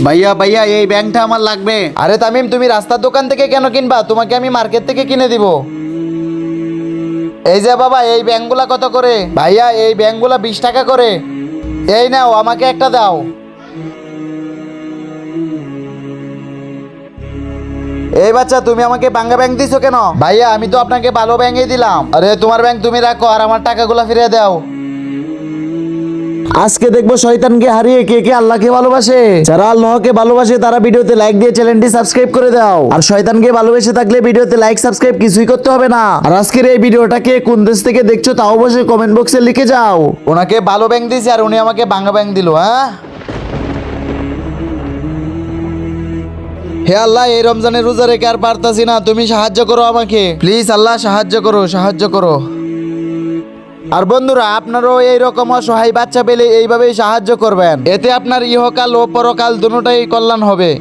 ভাইয়া ভাইয়া এই ব্যাংকটা আমার লাগবে। আরে তামিম, তুমি রাস্তার দোকান থেকে কেন কিনবা? তোমাকে আমি মার্কেট থেকে কিনে দিব। এই যে বাবা, এই ব্যাংকগুলা কত করে? ভাইয়া এই ব্যাংকগুলা 20 টাকা করে। এই নাও, আমাকে একটা দাও। এই বাচ্চা, তুমি আমাকে ভাঙ্গা ব্যাংক দিছো কেন? ভাইয়া আমি তো আপনাকে ভালো ব্যাংকই দিলাম। আরে তোমার ব্যাংক তুমি রাখো আর আমার টাকাগুলা ফিরিয়ে দাও। আজকে দেখবো শয়তানকে হারিয়ে কে কে আল্লাহকে ভালোবাসে। যারা আল্লাহকে ভালোবাসে তারা ভিডিওতে লাইক দিয়ে চ্যানেলটি সাবস্ক্রাইব করে দাও। আর শয়তানকে ভালোবেসে থাকলে ভিডিওতে লাইক সাবস্ক্রাইব কিছুই করতে হবে না। আর আজকের এই ভিডিওটাকে কোন দেশ থেকে দেখছো তাও অবশ্যই কমেন্ট বক্সে লিখে যাও। ওনাকে ভালো ব্যাংক দিয়েছি আর উনি আমাকে ভাঙ্গা ব্যাংক দিল। হ্যাঁ, হে আল্লাহ, এই রমজানের রোজা রেখে আর পারতাছি না, তুমি সাহায্য করো আমাকে প্লিজ। আল্লাহ সাহায্য করো, সাহায্য করো। আর বন্ধুরা, আপনারাও এইরকম অসহায় বাচ্চা পেলে এইভাবেই সাহায্য করবেন, এতে আপনার ইহকাল ও পরকাল দুটোটাই কল্যাণ হবে।